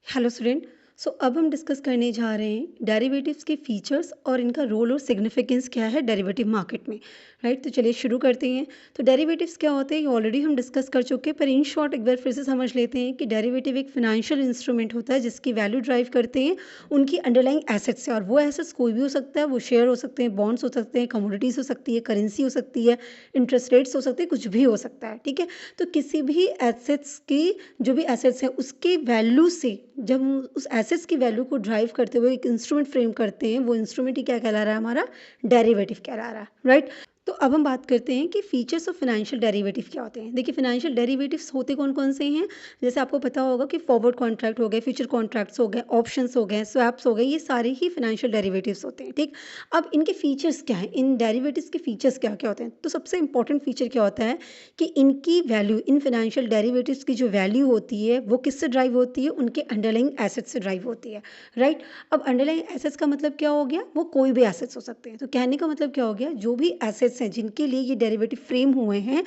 Hello student. अब हम discuss करने जा रहे हैं डेरिवेटिव्स के फीचर्स और इनका रोल और सिग्निफिकेंस क्या है डेरिवेटिव मार्केट में। राइट, तो चलिए शुरू करते हैं। तो डेरिवेटिव्स क्या होते हैं ये ऑलरेडी हम डिस्कस कर चुके हैं, पर इन शॉर्ट एक बार फिर से समझ लेते हैं कि डेरिवेटिव एक फाइनेंशियल इंस्ट्रूमेंट होता है जिसकी वैल्यू ड्राइव करते हैं उनकी अंडरलाइंग एसेट्स से। और वो एसेट्स कोई भी हो सकता है, वो शेयर हो सकते हैं, बॉन्ड्स हो सकते हैं, कमोडिटीज़ हो सकती है, करेंसी हो सकती है, इंटरेस्ट रेट्स हो सकते हैं, कुछ भी हो सकता है। ठीक है, तो किसी भी एसेट्स की जो भी एसेट्स हैं उसके वैल्यू से जब हम उस एसेट्स की वैल्यू को ड्राइव करते हुए एक इंस्ट्रूमेंट फ्रेम करते हैं, वो इंस्ट्रूमेंट ही क्या कहला रहा है, हमारा डेरिवेटिव कहला रहा है। राइट, तो अब हम बात करते हैं कि फीचर्स ऑफ फाइनेंशियल डेरिवेटिव क्या होते हैं। देखिए, फाइनेंशियल डेरिवेटिव्स होते कौन कौन से हैं। जैसे आपको पता होगा कि फॉरवर्ड कॉन्ट्रैक्ट हो गए, फ्यूचर कॉन्ट्रैक्ट्स हो गए, ऑप्शंस हो गए, स्वैप्स हो गए, ये सारे ही फाइनेंशियल डेरिवेटिव्स होते हैं। ठीक, अब इनके फीचर्स क्या हैं, इन डेरिवेटिव्स के फीचर्स क्या क्या होते हैं। तो सबसे इंपॉर्टेंट फीचर क्या होता है कि इनकी वैल्यू, इन फाइनेंशियल डेरिवेटिव्स की जो वैल्यू होती है वो किससे ड्राइव होती है, उनके अंडरलाइंग एसेट्स से ड्राइव होती है। राइट, अब अंडरलाइंग एसेट्स का मतलब क्या हो गया, वो कोई भी एसेट्स हो सकते हैं। तो कहने का मतलब क्या हो गया, जो भी एसेट्स हैं जिनके लिए ये डेरिवेटिव फ्रेम हुए हैं,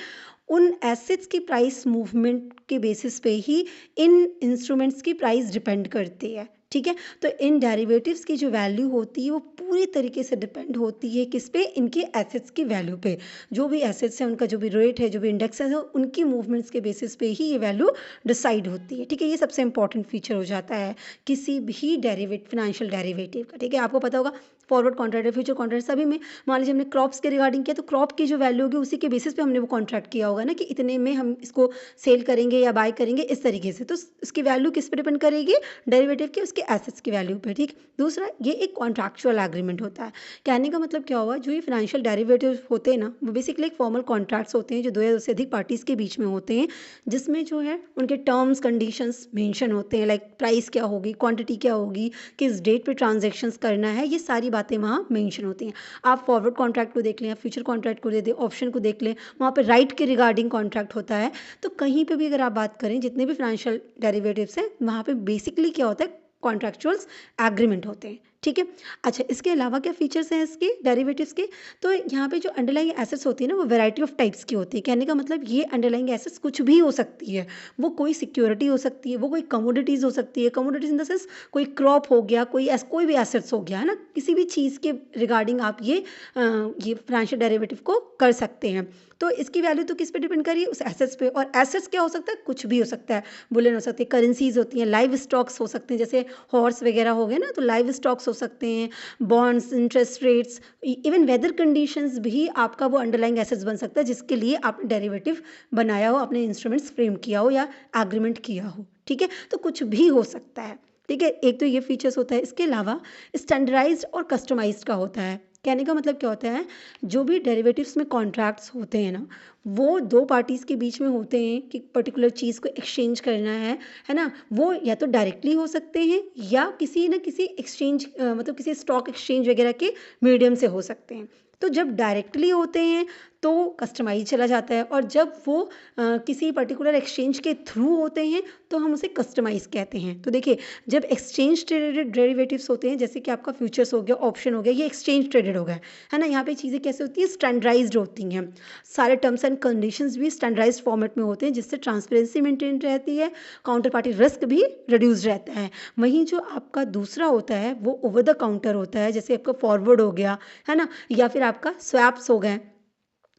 उन एसेट्स की प्राइस मूवमेंट के बेसिस पे ही इन इंस्ट्रूमेंट्स की प्राइस डिपेंड करती है। ठीक है, तो इन डेरिवेटिव्स की जो वैल्यू होती है वो पूरी तरीके से डिपेंड होती है किस पे, इनके एसेट्स की वैल्यू पे। जो भी एसेट्स हैं उनका जो भी रेट है, जो भी इंडेक्स है, उनकी मूवमेंट्स के बेसिस पे ही ये वैल्यू डिसाइड होती है। ठीक है, ये सबसे इंपॉर्टेंट फीचर हो जाता है किसी भी फाइनेंशियल डेरिवेटिव का। ठीक है, आपको पता होगा फॉरवर्ड कॉन्ट्रैक्ट है, फ्यूचर कॉन्ट्रैक्ट, सभी में मान लीजिए हमने क्रॉप्स के रिगार्डिंग किया तो क्रॉप की जो वैल्यू होगी उसी के बेसिस पे हमने वो कॉन्ट्रैक्ट किया होगा ना, कि इतने में हम इसको सेल करेंगे या बाय करेंगे इस तरीके से। तो इसकी वैल्यू किस पे डिपेंड करेगी, डेरिवेटिव के उसके एसेट्स की वैल्यू पे। ठीक, दूसरा ये एक कॉन्ट्रैक्चुअल एग्रीमेंट होता है। कहने का मतलब क्या हुआ, जो ये फाइनेंशियल डेरिवेटिव होते हैं ना, वो बेसिकली एक फॉर्मल कॉन्ट्रैक्ट्स होते हैं जो दो या उससे अधिक पार्टीज़ के बीच में होते हैं, जिसमें जो है उनके टर्म्स कंडीशंस मेंशन होते हैं, लाइक प्राइस क्या होगी, क्वांटिटी क्या होगी, किस डेट पे ट्रांजैक्शंस करना है, ये सारी बातें वहाँ मेंशन होती हैं। आप फॉरवर्ड कॉन्ट्रैक्ट को देख लें, आप फ्यूचर कॉन्ट्रैक्ट को दे दें, ऑप्शन को देख लें, वहाँ पे राइट के रिगार्डिंग कॉन्ट्रैक्ट होता है। तो कहीं पे भी अगर आप बात करें, जितने भी फाइनेंशियल डेरिवेटिव्स हैं वहाँ पे बेसिकली क्या होता है, कॉन्ट्रैक्चुअल्स एग्रीमेंट होते हैं। ठीक है, अच्छा, इसके अलावा क्या फीचर्स हैं इसके डेरिवेटिव्स के। तो यहाँ पे जो अंडरलाइंग एसेट्स होती है ना, वो वैरायटी ऑफ टाइप्स की होती है। कहने का मतलब ये अंडरलाइंग एसेट्स कुछ भी हो सकती है। वो कोई सिक्योरिटी हो सकती है, वो कोई कमोडिटीज़ हो सकती है, कमोडिटीज इन द सेंस कोई क्रॉप हो गया, कोई भी एसेट्स हो गया, है ना, किसी भी चीज़ के रिगार्डिंग आप ये फाइनेंशियल डेरिवेटिव को कर सकते हैं। तो इसकी वैल्यू तो किस पे डिपेंड करी है, उस एसेट्स पे। और एसेट्स क्या हो सकता है, कुछ भी हो सकता है। बुलियन हो सकती है, करेंसीज होती हैं, लाइव स्टॉक्स हो सकते हैं, जैसे हॉर्स वगैरह हो गए ना, तो लाइव स्टॉक्स हो सकते हैं, bonds, interest rates, even weather conditions भी आपका वो अंडरलाइंग एसेट्स बन सकता है जिसके लिए आपने डेरिवेटिव बनाया हो, अपने इंस्ट्रूमेंट्स फ्रेम किया हो या एग्रीमेंट किया हो। ठीक है, तो कुछ भी हो सकता है। ठीक है, एक तो ये फीचर्स होता है। इसके अलावा स्टैंडर्डाइज्ड और कस्टमाइज्ड का होता है। कहने का मतलब क्या होता है, जो भी डेरिवेटिव्स में कॉन्ट्रैक्ट्स होते हैं ना, वो दो पार्टीज़ के बीच में होते हैं कि पर्टिकुलर चीज़ को एक्सचेंज करना है ना। वो या तो डायरेक्टली हो सकते हैं या किसी न किसी एक्सचेंज मतलब किसी स्टॉक एक्सचेंज वगैरह के मीडियम से हो सकते हैं। तो जब डायरेक्टली होते हैं तो कस्टमाइज चला जाता है, और जब वो किसी पर्टिकुलर एक्सचेंज के थ्रू होते हैं तो हम उसे कस्टमाइज कहते हैं। तो देखिए, जब एक्सचेंज ट्रेडेड डेरिवेटिव्स होते हैं, जैसे कि आपका फ्यूचर्स हो गया, ऑप्शन हो गया, ये एक्सचेंज ट्रेडेड हो गया, है ना। यहाँ पे चीज़ें कैसे होती हैं, स्टैंडर्डाइज्ड होती हैं। सारे टर्म्स एंड कंडीशंस भी स्टैंडर्डाइज्ड फॉर्मेट में होते हैं, जिससे ट्रांसपेरेंसी मेंटेन रहती है, काउंटर पार्टी रिस्क भी रिड्यूस रहता है। वहीं जो आपका दूसरा होता है वो ओवर द काउंटर होता है, जैसे आपका फॉरवर्ड हो गया, है ना, या फिर आपका स्वैप्स हो गए।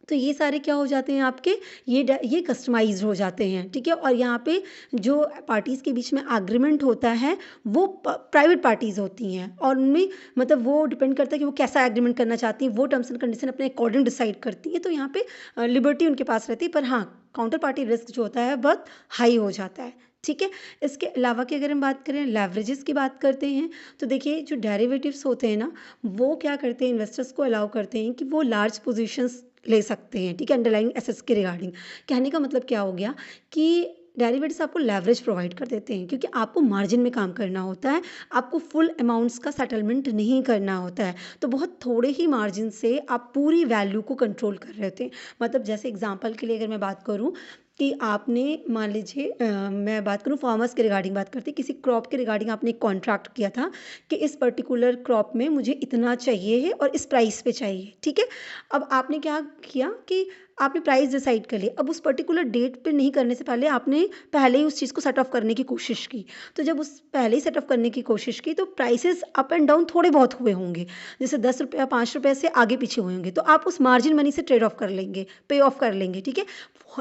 तो ये सारे क्या हो जाते हैं आपके, ये कस्टमाइज्ड हो जाते हैं। ठीक है, और यहाँ पे जो पार्टीज़ के बीच में एग्रीमेंट होता है वो प्राइवेट पार्टीज़ होती हैं, और उनमें मतलब वो डिपेंड करता है कि वो कैसा एग्रीमेंट करना चाहती हैं, वो टर्म्स एंड कंडीशन अपने अकॉर्डिंग डिसाइड करती हैं। तो यहाँ पे लिबर्टी उनके पास रहती है, पर हाँ, काउंटर पार्टी रिस्क जो होता है बहुत हाई हो जाता है। ठीक है, इसके अलावा की अगर हम बात करें, लेवरेजेस की बात करते हैं, तो देखिए जो डेरिवेटिव्स होते हैं ना, वो क्या करते हैं, इन्वेस्टर्स को अलाउ करते हैं कि वो लार्ज पोजीशंस ले सकते हैं। ठीक है, अंडरलाइंग एसेट्स के रिगार्डिंग। कहने का मतलब क्या हो गया कि डेरिवेटिव्स आपको लेवरेज प्रोवाइड कर देते हैं, क्योंकि आपको मार्जिन में काम करना होता है, आपको फुल अमाउंट्स का सेटलमेंट नहीं करना होता है। तो बहुत थोड़े ही मार्जिन से आप पूरी वैल्यू को कंट्रोल कर रहे होते हैं। मतलब जैसे एग्जांपल के लिए अगर मैं बात करूं कि आपने मान लीजिए मैं बात करूं फार्मर्स के रिगार्डिंग बात करते हैं, किसी क्रॉप के रिगार्डिंग आपने एक कॉन्ट्रैक्ट किया था कि इस पर्टिकुलर क्रॉप में मुझे इतना चाहिए है और इस प्राइस पे चाहिए। ठीक है, अब आपने क्या किया कि आपने प्राइस डिसाइड कर लिया, अब उस पर्टिकुलर डेट पे नहीं करने से पहले आपने पहले ही उस चीज़ को सेट ऑफ करने की कोशिश की। तो जब उस पहले ही सेट ऑफ करने की कोशिश की तो प्राइसेस अप एंड डाउन थोड़े बहुत हुए होंगे, जैसे 10 रुपया 5 रुपये से आगे पीछे हुए होंगे, तो आप उस मार्जिन मनी से ट्रेड ऑफ कर लेंगे, पे ऑफ कर लेंगे, ठीक है।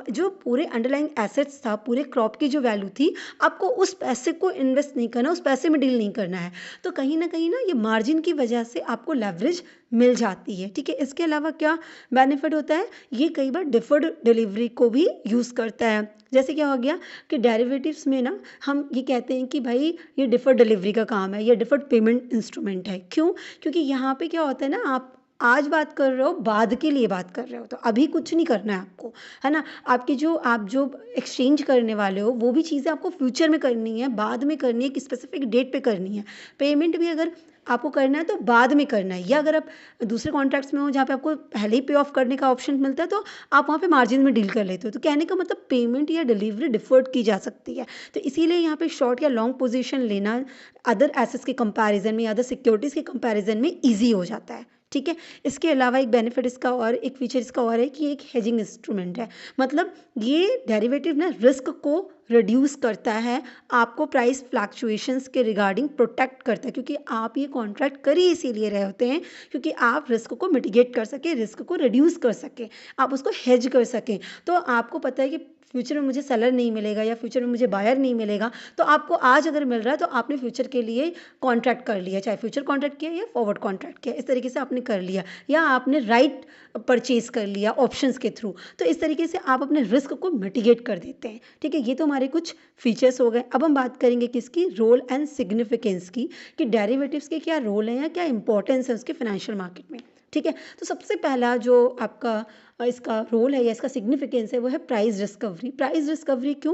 जो पूरे अंडरलाइंग एसेट्स था, पूरे क्रॉप की जो वैल्यू थी, आपको उस पैसे को इन्वेस्ट नहीं करना, उस पैसे में डील नहीं करना है। तो कहीं ना ये मार्जिन की वजह से आपको लेवरेज मिल जाती है, ठीक है। इसके अलावा क्या बेनिफिट होता है, ये कई बार डिफर्ड डिलीवरी को भी यूज़ करता है। जैसे क्या हो गया कि डेरिवेटिव्स में ना हम ये कहते हैं कि भाई ये डिफर्ड डिलीवरी का काम है, ये डिफर्ड पेमेंट इंस्ट्रूमेंट है। क्यों? क्योंकि यहाँ पे क्या होता है ना, आप आज बात कर रहे हो, बाद के लिए बात कर रहे हो, तो अभी कुछ नहीं करना है आपको, है ना। आपकी जो आप जो एक्सचेंज करने वाले हो वो भी चीज़ें आपको फ्यूचर में करनी है, बाद में करनी है, कि स्पेसिफिक डेट पे करनी है। पेमेंट भी अगर आपको करना है तो बाद में करना है, या अगर आप दूसरे कॉन्ट्रैक्ट्स में हो जहाँ पे आपको पहले ही पे ऑफ करने का ऑप्शन मिलता है तो आप वहाँ पे मार्जिन में डील कर लेते हो। तो कहने का मतलब पेमेंट या डिलीवरी डिफर्ड की जा सकती है। तो इसीलिए यहाँ पे शॉर्ट या लॉन्ग पोजीशन लेना अदर एसेट्स के कंपैरिजन में या अदर सिक्योरिटीज़ के कंपैरिजन में ईजी हो जाता है, ठीक है। इसके अलावा एक बेनिफिट इसका और एक फीचर इसका और है कि एक हेजिंग इंस्ट्रूमेंट है। मतलब ये डेरिवेटिव ना रिस्क को रिड्यूस करता है, आपको प्राइस फ्लक्चुएशंस के रिगार्डिंग प्रोटेक्ट करता है, क्योंकि आप ये कॉन्ट्रैक्ट कर ही इसीलिए रहे होते हैं क्योंकि आप रिस्क को मिटिगेट कर सकें, रिस्क को रिड्यूस कर सकें, आप उसको हेज कर सकें। तो आपको पता है कि फ्यूचर में मुझे सेलर नहीं मिलेगा या फ्यूचर में मुझे बायर नहीं मिलेगा, तो आपको आज अगर मिल रहा है तो आपने फ्यूचर के लिए कॉन्ट्रैक्ट कर लिया, चाहे फ्यूचर कॉन्ट्रैक्ट किया या फॉरवर्ड कॉन्ट्रैक्ट किया, इस तरीके से आपने कर लिया, या आपने राइट परचेज कर लिया ऑप्शंस के थ्रू। तो इस तरीके से आप अपने रिस्क को मिटिगेट कर देते हैं, ठीक है। ये तो हमारे कुछ फीचर्स हो गए। अब हम बात करेंगे किसकी, रोल एंड सिग्निफिकेंस की, कि डेरिवेटिव्स के क्या रोल है या क्या इंपॉर्टेंस है उसके फाइनेंशियल मार्केट में, ठीक है। तो सबसे पहला जो आपका इसका रोल है या इसका सिग्निफिकेंस है वो है प्राइस डिस्कवरी। प्राइस डिस्कवरी क्यों?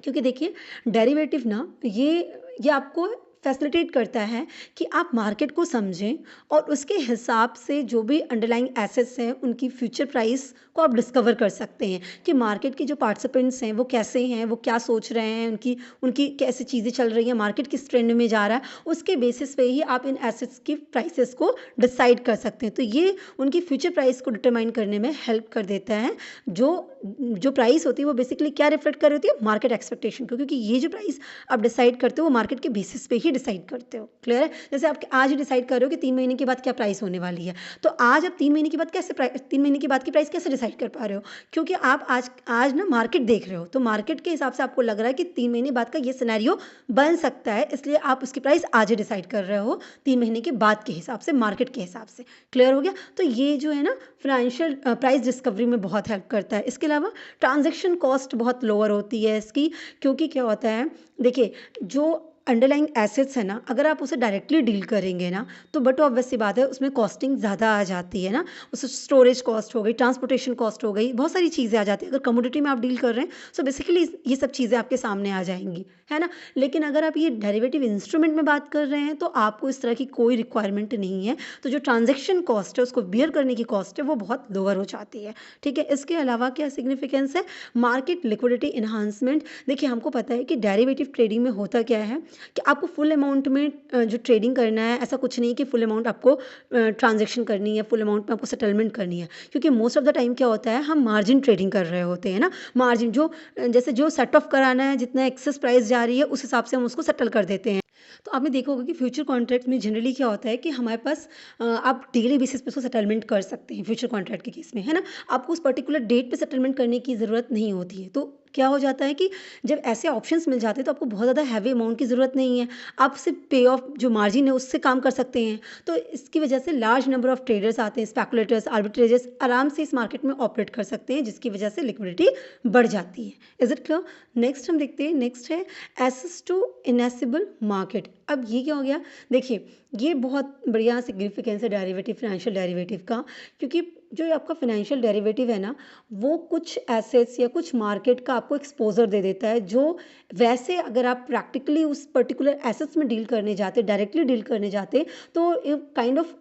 क्योंकि देखिए डेरिवेटिव ना ये आपको फैसिलिटेट करता है कि आप मार्केट को समझें और उसके हिसाब से जो भी अंडरलाइंग एसेट्स हैं उनकी फ्यूचर प्राइस को आप डिस्कवर कर सकते हैं, कि मार्केट के जो पार्टिसिपेंट्स हैं वो कैसे हैं, वो क्या सोच रहे हैं, उनकी उनकी कैसे चीज़ें चल रही हैं, मार्केट किस ट्रेंड में जा रहा है, उसके बेसिस पे ही आप इन एसेट्स की प्राइसेस को डिसाइड कर सकते हैं। तो ये उनकी फ्यूचर प्राइस को डिटरमाइन करने में हेल्प कर देता है। जो जो प्राइस होती है वो बेसिकली क्या रिफ्लेक्ट कर रही होती है, मार्केट एक्सपेक्टेशन को, क्योंकि ये जो प्राइस आप डिसाइड करते हो वो मार्केट के बेसिस पे ही डिसाइड करते हो। क्लियर है? जैसे आप आज ही डिसाइड कर रहे हो कि 3 महीने के बाद क्या प्राइस होने वाली है, तो आज आप 3 महीने के बाद 3 महीने के बाद की प्राइस कैसे डिसाइड कर पा रहे हो? क्योंकि आप आज ना मार्केट देख रहे हो, तो मार्केट के हिसाब से आपको लग रहा है कि 3 महीने बाद का ये सिनेरियो बन सकता है, इसलिए आप उसकी प्राइस आज ही डिसाइड कर रहे हो 3 महीने के बाद के हिसाब से, मार्केट के हिसाब से। क्लियर हो गया? तो ये जो है ना फाइनेंशियल प्राइस डिस्कवरी में बहुत हेल्प करता है। इसके अलावा ट्रांजैक्शन कॉस्ट बहुत लोअर होती है इसकी, क्योंकि क्या होता है, देखिए जो अंडरलाइंग एसेट्स है ना, अगर आप उसे डायरेक्टली डील करेंगे ना तो बट ऑब्वियस सी बात है उसमें कॉस्टिंग ज़्यादा आ जाती है ना, उस स्टोरेज कॉस्ट हो गई, ट्रांसपोर्टेशन कॉस्ट हो गई, बहुत सारी चीज़ें आ जाती है। अगर कमोडिटी में आप डील कर रहे हैं सो बेसिकली ये सब चीज़ें आपके सामने आ जाएंगी, है ना। लेकिन अगर आप ये डेरिवेटिव इंस्ट्रूमेंट में बात कर रहे हैं तो आपको इस तरह की कोई रिक्वायरमेंट नहीं है, तो जो ट्रांजेक्शन कॉस्ट है उसको बियर करने की कॉस्ट है वो बहुत लोअर हो जाती है, ठीक है। इसके अलावा क्या सिग्निफिकेंस है, मार्केट लिक्विडिटी इन्हांसमेंट। देखिए हमको पता है कि डेरिवेटिव ट्रेडिंग में होता क्या है कि आपको फुल अमाउंट में जो ट्रेडिंग करना है, ऐसा कुछ नहीं कि फुल अमाउंट आपको ट्रांजैक्शन करनी है, फुल अमाउंट में आपको सेटलमेंट करनी है, क्योंकि मोस्ट ऑफ द टाइम क्या होता है हम मार्जिन ट्रेडिंग कर रहे होते हैं ना। मार्जिन जो जैसे जो सेट ऑफ कराना है, जितना एक्सेस प्राइस जा रही है उस हिसाब से हम उसको सेटल कर देते हैं। तो आपने देखा होगा कि फ्यूचर कॉन्ट्रैक्ट में जनरली क्या होता है कि हमारे पास आप डेली बेसिस पे उसको सेटलमेंट कर सकते हैं फ्यूचर कॉन्ट्रैक्ट के केस में, है ना। आपको उस पर्टिकुलर डेट पे सेटलमेंट करने की ज़रूरत नहीं होती है। तो क्या हो जाता है कि जब ऐसे ऑप्शंस मिल जाते हैं तो आपको बहुत ज़्यादा हैवी अमाउंट की ज़रूरत नहीं है, आप सिर्फ पे ऑफ जो मार्जिन है उससे काम कर सकते हैं। तो इसकी वजह से लार्ज नंबर ऑफ ट्रेडर्स आते हैं, स्पेकुलेटर्स, आर्बिट्रेजर्स आराम से इस मार्केट में ऑपरेट कर सकते हैं, जिसकी वजह से लिक्विडिटी बढ़ जाती है। Is it clear? नेक्स्ट हम देखते हैं, नेक्स्ट है एसेस टू इनएसेबल मार्केट। अब ये क्या हो गया, देखिए ये बहुत बढ़िया सिग्निफिकेंस है डेरिवेटिव, फाइनेंशियल डेरिवेटिव का, क्योंकि जो आपका फाइनेंशियल डेरिवेटिव है ना वो कुछ एसेट्स या कुछ मार्केट का आपको एक्सपोजर दे देता है, जो वैसे अगर आप प्रैक्टिकली उस पर्टिकुलर एसेट्स में डील करने जाते, डायरेक्टली डील करने जाते तो काइंड ऑफ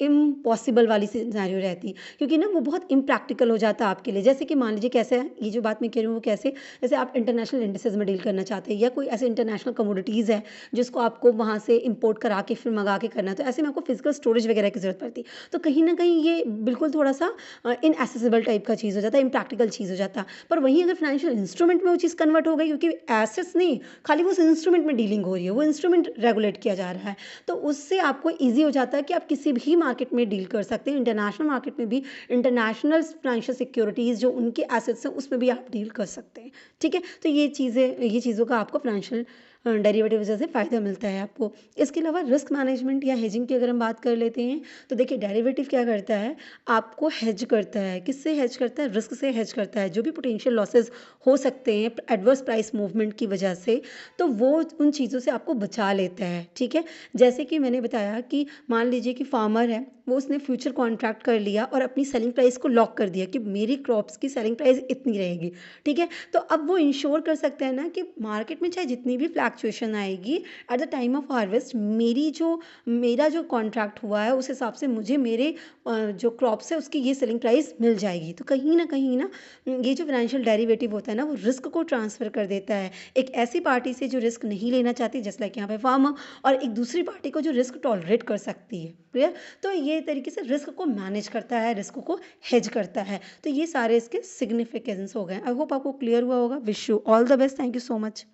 इम्पॉसिबल वाली सिनेरियो रहती, क्योंकि ना वो बहुत इम्प्रैक्टिकल हो जाता है आपके लिए। जैसे कि मान लीजिए कैसे है, ये जो बात मैं कह रही हूँ वो कैसे, जैसे आप इंटरनेशनल इंडिसेस में डील करना चाहते हैं या कोई ऐसे इंटरनेशनल कमोडिटीज़ है जिसको आपको वहाँ से इंपोर्ट करा के फिर मंगा के करना है, तो ऐसे में आपको फिजिकल स्टोरेज वगैरह की ज़रूरत पड़ती है। तो कहीं ना कहीं ये बिल्कुल थोड़ा सा इनएसेसिबल टाइप का चीज़ हो जाता है, इम्प्रैक्टिकल चीज़ हो जाता है। पर वहीं अगर फाइनेंशियल इंस्ट्रूमेंट में वो चीज़ कन्वर्ट हो गई, क्योंकि एसेट्स नहीं, खाली वो उस इंस्ट्रूमेंट में डीलिंग हो रही है, वो इंस्ट्रूमेंट रेगुलेट किया जा रहा है, तो उससे आपको ईजी हो जाता है कि आप किसी भी मार्केट में डील कर सकते हैं। इंटरनेशनल मार्केट में भी इंटरनेशनल फाइनेंशियल सिक्योरिटीज़ जो उनके एसेट्स हैं उसमें भी आप डील कर सकते हैं। ठीक है, तो ये चीज़ों का आपको फाइनेंशियल डेरिवेटिव वजह से फ़ायदा मिलता है आपको। इसके अलावा रिस्क मैनेजमेंट या हेजिंग की अगर हम बात कर लेते हैं, तो देखिए डेरिवेटिव क्या करता है, आपको हेज करता है। किससे हेज करता है? रिस्क से हेज करता है। जो भी पोटेंशियल लॉसेस हो सकते हैं एडवर्स प्राइस मूवमेंट की वजह से, तो वो उन चीज़ों से आपको बचा लेता है। ठीक है, जैसे कि मैंने बताया कि मान लीजिए कि फार्मर है, वो उसने फ्यूचर कॉन्ट्रैक्ट कर लिया और अपनी सेलिंग प्राइस को लॉक कर दिया कि मेरी क्रॉप्स की सेलिंग प्राइस इतनी रहेगी। ठीक है, तो अब वो इंश्योर कर सकते हैं ना कि मार्केट में चाहे जितनी भी फ्लैक्चुएशन आएगी, at the time of harvest मेरा जो कॉन्ट्रैक्ट हुआ है उस हिसाब से मुझे मेरे जो क्रॉप्स है उसकी ये सेलिंग प्राइस मिल जाएगी। तो कहीं ना ये जो फाइनेंशियल डेरिवेटिव होता है ना, वो रिस्क को ट्रांसफ़र कर देता है एक ऐसी पार्टी से जो रिस्क नहीं लेना चाहती, जस्ट लाइक यहाँ पे फार्मर, और एक दूसरी पार्टी को जो रिस्क टॉलरेट कर सकती है। क्लियर? तो ये तरीके से रिस्क को मैनेज करता है, रिस्क को हेज करता है। तो ये सारे इसके सिग्निफिकेंस हो गए। आई होप आपको क्लियर हुआ होगा। Wish you all the best. Thank you so much.